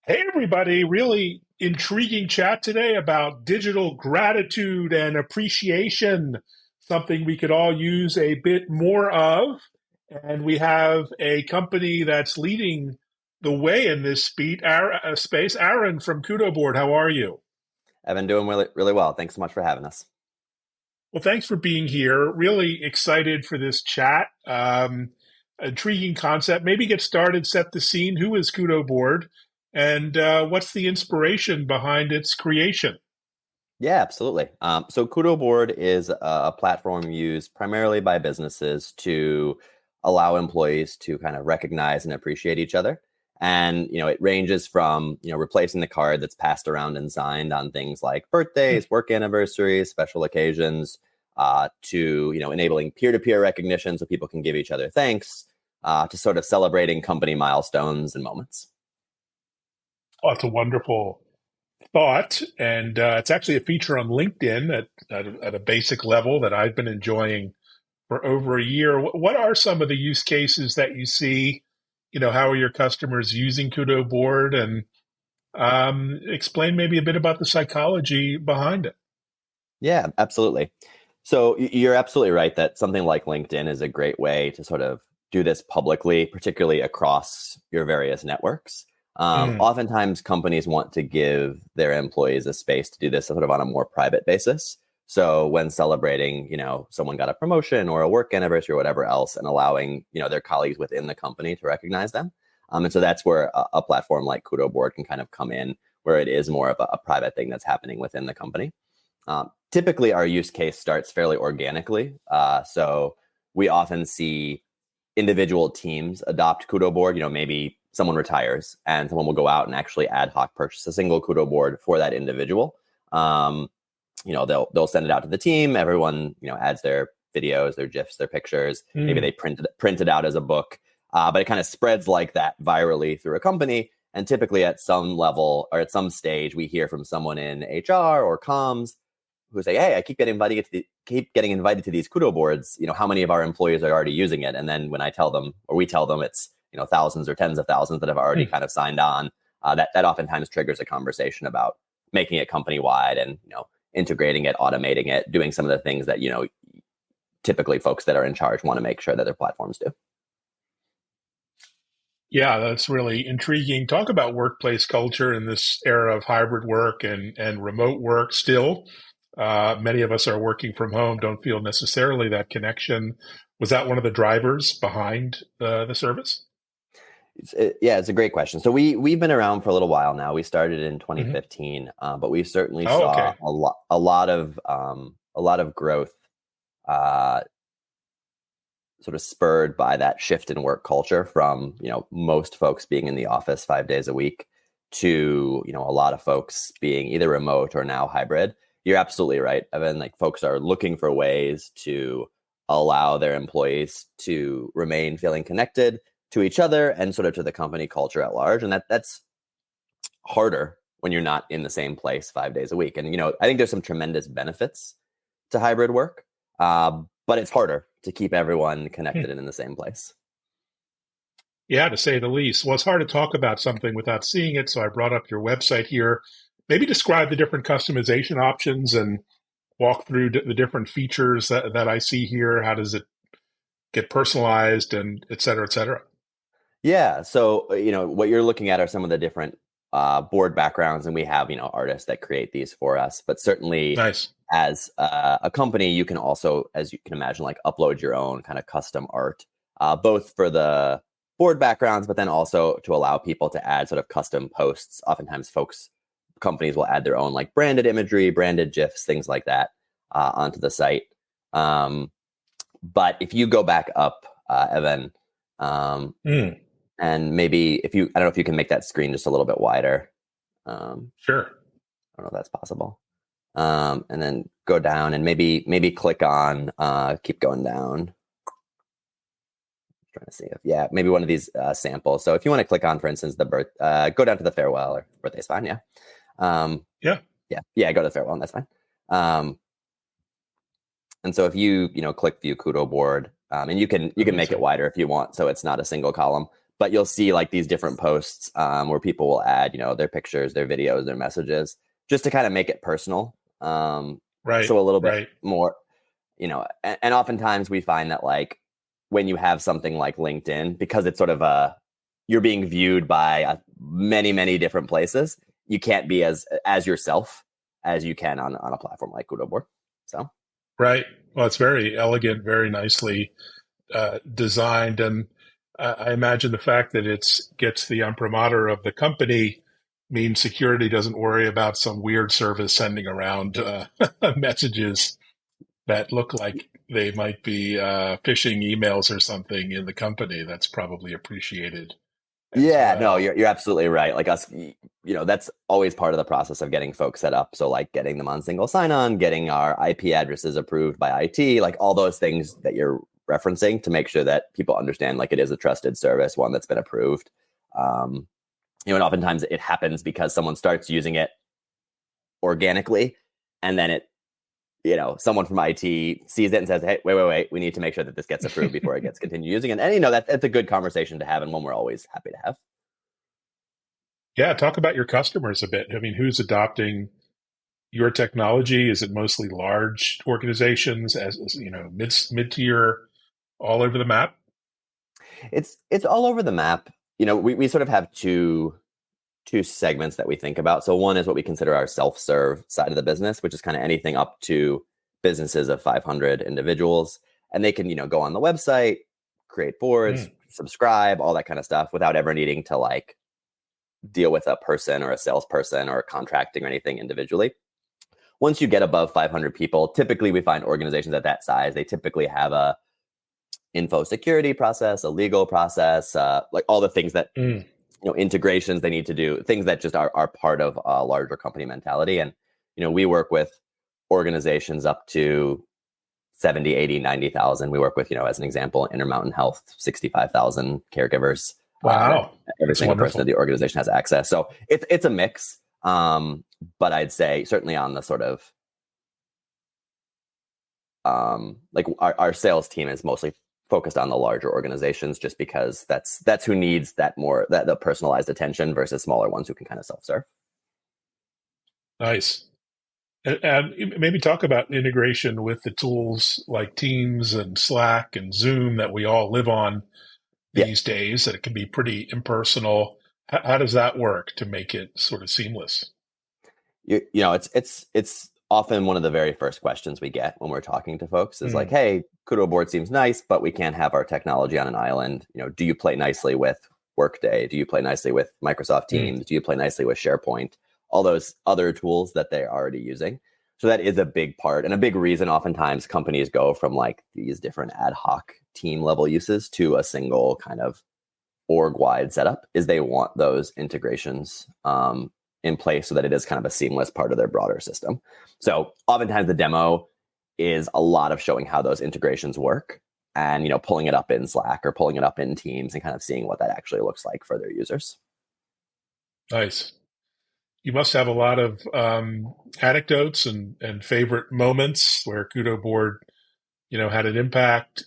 Hey, everybody. Really intriguing chat today about digital gratitude and appreciation, something we could all use a bit more of. And we have a company that's leading the way in this space. Aaron from Kudo Board, how are you? I've been doing really, really well. Thanks so much for having us. Well, thanks for being here. Really excited for this chat. Intriguing concept. Maybe get started, set the scene. Who is Kudo Board? And what's the inspiration behind its creation? Yeah, absolutely. So Kudo Board is a platform used primarily by businesses to allow employees to kind of recognize and appreciate each other. And, it ranges from, replacing the card that's passed around and signed on things like birthdays, work anniversaries, special occasions, to, enabling peer-to-peer recognition so people can give each other thanks, to sort of celebrating company milestones and moments. Oh, it's a wonderful thought. And it's actually a feature on LinkedIn at a basic level that I've been enjoying for over a year. What are some of the use cases that you see? How are your customers using Kudo Board? And explain maybe a bit about the psychology behind it. Yeah, absolutely. So you're absolutely right that something like LinkedIn is a great way to sort of do this publicly, particularly across your various networks. Mm, Oftentimes, companies want to give their employees a space to do this sort of on a more private basis. So when celebrating, someone got a promotion or a work anniversary or whatever else, and allowing, their colleagues within the company to recognize them. And so that's where a platform like Kudo Board can kind of come in, where it is more of a private thing that's happening within the company. Typically, our use case starts fairly organically. So we often see individual teams adopt Kudo Board. Maybe someone retires and someone will go out and actually ad hoc purchase a single Kudo Board for that individual. They'll send it out to the team. Everyone, adds their videos, their GIFs, their pictures. Maybe mm. they print it out as a book, but it kind of spreads like that virally through a company. And typically, at some level or at some stage, we hear from someone in HR or comms who say, "Hey, I keep getting invited to these Kudo boards. How many of our employees are already using it?" And then when I tell them, or we tell them, it's thousands or tens of thousands that have already kind of signed on. That oftentimes triggers a conversation about making it company wide and integrating it, automating it, doing some of the things that typically folks that are in charge want to make sure that their platforms do. Yeah, that's really intriguing. Talk about workplace culture in this era of hybrid work and remote work still. Many of us are working from home, don't feel necessarily that connection. Was that one of the drivers behind the service? Yeah, it's a great question. So we've been around for a little while now. We started in Hmm. 2015, but we certainly Oh, saw okay. a lot of growth, uh, sort of spurred by that shift in work culture from most folks being in the office 5 days a week to a lot of folks being either remote or now hybrid. You're absolutely right, Evan. Like, folks are looking for ways to allow their employees to remain feeling connected to each other and sort of to the company culture at large, and that's harder when you're not in the same place 5 days a week. And I think there's some tremendous benefits to hybrid work, but it's harder to keep everyone Hmm. connected and in the same place. Yeah, to say the least. Well, it's hard to talk about something without seeing it, so I brought up your website here. Maybe describe the different customization options and walk through the different features that I see here. How does it get personalized and et cetera, et cetera? Yeah. So, what you're looking at are some of the different board backgrounds, and we have, artists that create these for us. But certainly, Nice. as a company, you can also, as you can imagine, like upload your own kind of custom art, both for the board backgrounds, but then also to allow people to add sort of custom posts. Oftentimes, companies will add their own like branded imagery, branded GIFs, things like that onto the site. Um, but if you go back up, Evan, um, Mm, and maybe I don't know if you can make that screen just a little bit wider. I sure. don't know if that's possible. And then go down and maybe click on, keep going down. Trying to see if, yeah, maybe one of these samples. So if you want to click on, for instance, go down to the farewell, or birthday's fine. Yeah. Um, Yeah. yeah, go to the farewell, and that's fine. Um, and so if you click view Kudo board, and you can Let me make it see. wider if you want, so it's not a single column. but you'll see like these different posts where people will add, their pictures, their videos, their messages, just to kind of make it personal. Right. So a little bit Right. more, and oftentimes we find that like when you have something like LinkedIn, because it's sort of you're being viewed by many, many different places, you can't be as yourself as you can on a platform like KudoBoard. So. Right. Well, it's very elegant, very nicely designed, and I imagine the fact that it gets the imprimatur of the company means security doesn't worry about some weird service sending around messages that look like they might be phishing emails or something in the company. That's probably appreciated as Yeah, no, well. you're absolutely right. Like us, that's always part of the process of getting folks set up. So like getting them on single sign-on, getting our IP addresses approved by IT, like all those things that you're referencing to make sure that people understand like it is a trusted service, one that's been approved. Um, and oftentimes it happens because someone starts using it organically, and then someone from IT sees it and says, "Hey, wait, we need to make sure that this gets approved before it gets continued using." And that's a good conversation to have, and one we're always happy to have. Yeah, talk about your customers a bit. I mean, who's adopting your technology? Is it mostly large organizations, as mid tier, all over the map? It's all over the map. We sort of have two segments that we think about. So one is what we consider our self-serve side of the business, which is kind of anything up to businesses of 500 individuals, and they can go on the website, create boards, Mm. subscribe, all that kind of stuff without ever needing to like deal with a person or a salesperson or contracting or anything individually. Once you get above 500 people, typically we find organizations at that size, they typically have a info security process, a legal process, like all the things that Mm. integrations they need to do, things that just are part of a larger company mentality. And we work with organizations up to 70, 80, 90,000. We work with, as an example, Intermountain Health, 65,000 caregivers, that Wow, every that's single person in wonderful. the organization has access. So it's a mix. But I'd say certainly on the sort of like our sales team is mostly focused on the larger organizations, just because that's who needs that the personalized attention versus smaller ones who can kind of self-serve. Nice. And maybe talk about integration with the tools like Teams and Slack and Zoom that we all live on Yeah. these days, that it can be pretty impersonal. How does that work to make it sort of seamless? It's often one of the very first questions we get when we're talking to folks is like, Mm. "Hey, Kudo Board seems nice, but we can't have our technology on an island. Do you play nicely with Workday? Do you play nicely with Microsoft Mm. Teams? Do you play nicely with SharePoint? All those other tools that they're already using." So that is a big part and a big reason oftentimes companies go from like these different ad hoc team level uses to a single kind of org wide setup, is they want those integrations in place so that it is kind of a seamless part of their broader system. So oftentimes the demo is a lot of showing how those integrations work and pulling it up in Slack or pulling it up in Teams and kind of seeing what that actually looks like for their users. Nice. You must have a lot of anecdotes and favorite moments where Kudo Board, had an impact,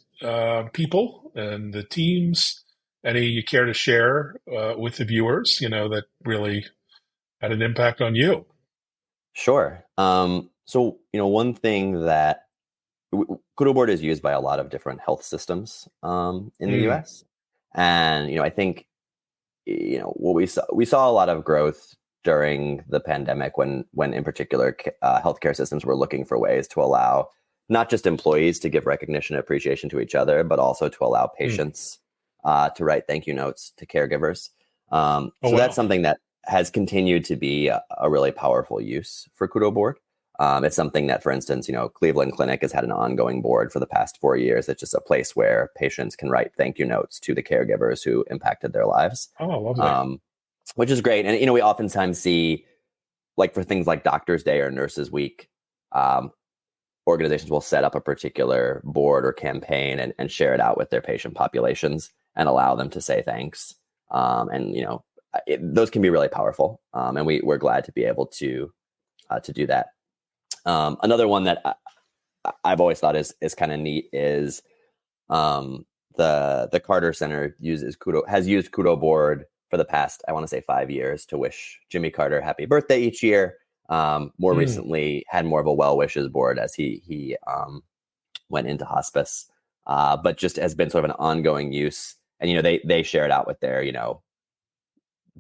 people and the teams. Any you care to share with the viewers, that really had an impact on you? Sure. So one thing that KudoBoard is used by a lot of different health systems in the Mm. US. And I think what we saw a lot of growth during the pandemic when in particular healthcare systems were looking for ways to allow not just employees to give recognition and appreciation to each other, but also to allow Mm. patients to write thank you notes to caregivers. Oh, So that's wow. something that has continued to be a really powerful use for Kudo Board. It's something that, for instance, Cleveland Clinic has had an ongoing board for the past 4 years. It's just a place where patients can write thank you notes to the caregivers who impacted their lives, Oh, lovely. um, which is great. And we oftentimes see, like for things like Doctors' Day or Nurses Week, um, organizations will set up a particular board or campaign and share it out with their patient populations and allow them to say thanks. And those can be really powerful, and we're glad to be able to do that. Another one that I've always thought is kind of neat is the Carter Center has used Kudo Board for the past, I want to say, 5 years to wish Jimmy Carter happy birthday each year. More Mm. recently, had more of a well wishes board as he went into hospice, but just has been sort of an ongoing use. And they share it out with their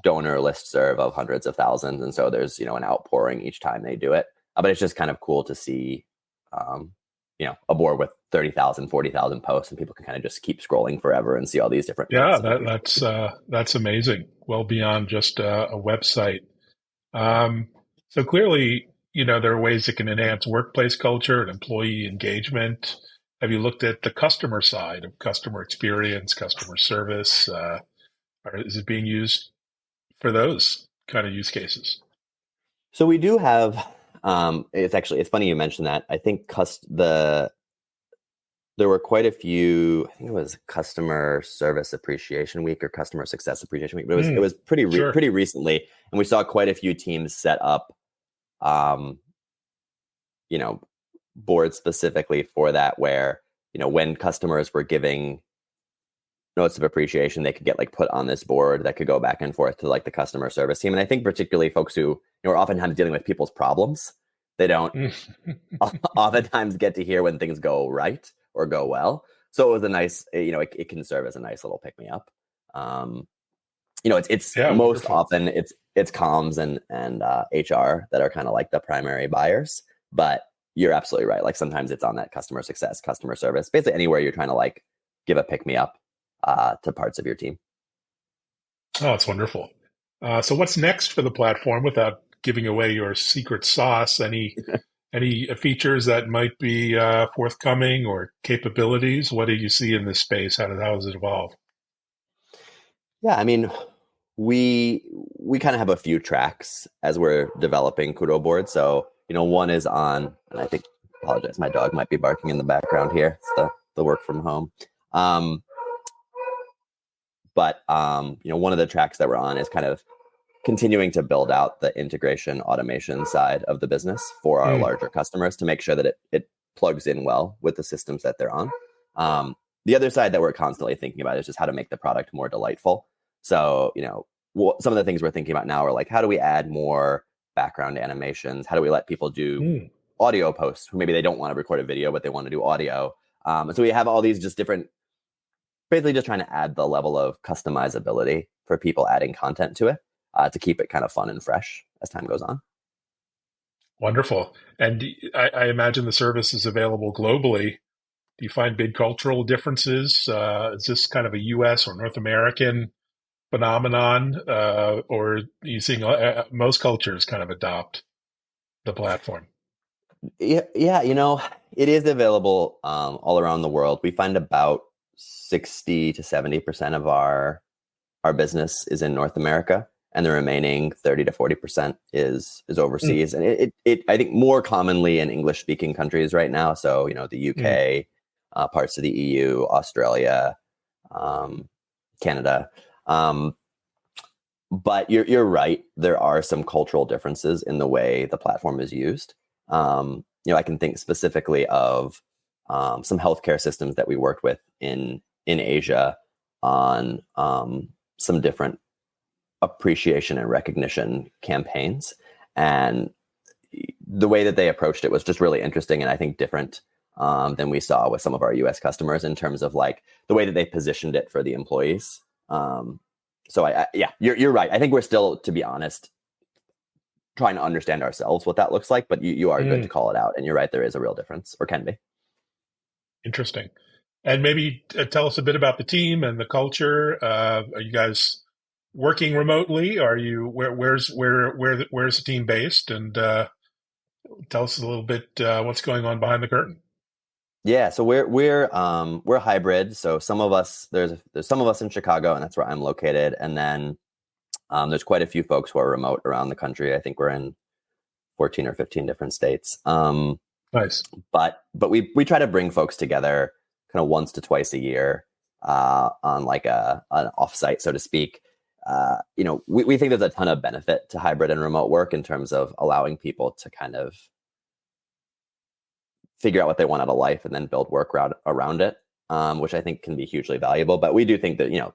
donor listserv of hundreds of thousands, and so there's an outpouring each time they do it. But it's just kind of cool to see, a board with 30,000, 40,000 posts, and people can kind of just keep scrolling forever and see all these different Yeah, notes and that's amazing. Well beyond just a website. Um, so clearly, there are ways that can enhance workplace culture and employee engagement. Have you looked at the customer side of customer experience, customer service? Or is it being used for those kind of use cases? So we do have. It's funny you mentioned that. I think there were quite a few. I think it was Customer Service Appreciation Week or Customer Success Appreciation Week, but it was Sure. pretty recently, and we saw quite a few teams set up, um, you know, boards specifically for that, where when customers were giving notes of appreciation, they could get put on this board that could go back and forth to the customer service team. And I think particularly folks who are oftentimes dealing with people's problems, they don't oftentimes get to hear when things go right or go well. So it was a nice, it can serve as a nice little pick me up. It's Yeah, most wonderful. often it's comms and HR that are kind of like the primary buyers, but you're absolutely right. Sometimes it's on that customer success, customer service, basically anywhere you're trying to give a pick me up to parts of your team. Oh, it's wonderful. So what's next for the platform without giving away your secret sauce? Any features that might be forthcoming or capabilities? What do you see in this space? How does it evolve? Yeah, I mean, we kind of have a few tracks as we're developing Kudo Board. So, one is on, and I think, apologize, my dog might be barking in the background here. It's the work from home. But one of the tracks that we're on is kind of continuing to build out the integration automation side of the business for our Mm, larger customers to make sure that it plugs in well with the systems that they're on. The other side that we're constantly thinking about is just how to make the product more delightful. So, some of the things we're thinking about now are how do we add more background animations? How do we let people do mm. audio posts who maybe they don't want to record a video, but they want to do audio? And so we have all these just different, basically just trying to add the level of customizability for people adding content to it to keep it kind of fun and fresh as time goes on. Wonderful. And I imagine the service is available globally. Do you find big cultural differences? Is this kind of a U.S. or North American phenomenon, or are you seeing most cultures kind of adopt the platform? Yeah, it is available all around the world. We find about 60 to 70% of our business is in North America, and the remaining 30 to 40% is Mm, overseas. And it I think more commonly in English speaking countries right now. So, the mm, UK, parts of the EU, Australia, um, Canada. Um, but you're right. There are some cultural differences in the way the platform is used. I can think specifically of some healthcare systems that we worked with in Asia on some different appreciation and recognition campaigns, and the way that they approached it was just really interesting and I think different than we saw with some of our US customers in terms of the way that they positioned it for the employees. So yeah, you're right. I think we're still, to be honest, trying to understand ourselves what that looks like, but you are good to mm. call it out. And you're right, there is a real difference, or can be. Interesting. And maybe tell us a bit about the team and the culture. Are you guys working remotely? Are you where's the team based? And tell us a little bit what's going on behind the curtain. Yeah, so we're hybrid. So some of us there's some of us in Chicago, and that's where I'm located, and then there's quite a few folks who are remote around the country. I think we're in 14 or 15 different states. Nice. But we try to bring folks together kind of once to twice a year on an offsite, so to speak. We think there's a ton of benefit to hybrid and remote work in terms of allowing people to kind of figure out what they want out of life and then build work around it. which I think can be hugely valuable. But we do think that,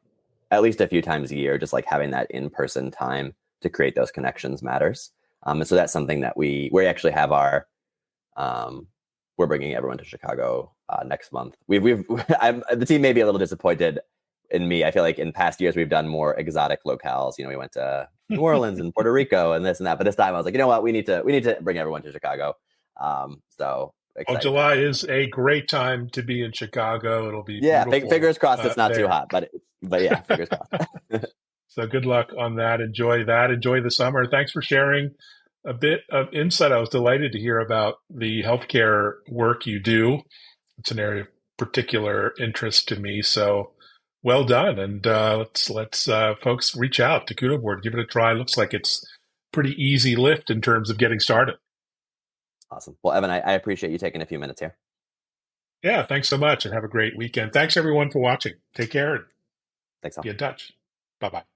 at least a few times a year, just like having that in-person time to create those connections matters. And so that's something that we actually have um, we're bringing everyone to Chicago next month. The team may be a little disappointed in me. I feel like in past years we've done more exotic locales. We went to New Orleans and Puerto Rico and this and that. But this time I was like, you know what, we need to bring everyone to Chicago. So Well, excited to July have them. is a great time to be in Chicago. It'll be Yeah, beautiful fingers crossed it's not too there. hot, but yeah, fingers crossed. So good luck on that. Enjoy that. Enjoy the summer. Thanks for sharing a bit of insight. I was delighted to hear about the healthcare work you do. It's an area of particular interest to me. So well done. And let's folks reach out to Kudo Board. Give it a try. Looks like it's pretty easy lift in terms of getting started. Awesome. Well, Evan, I appreciate you taking a few minutes here. Yeah, thanks so much and have a great weekend. Thanks everyone for watching. Take care and Thanks be all. in touch. Bye bye.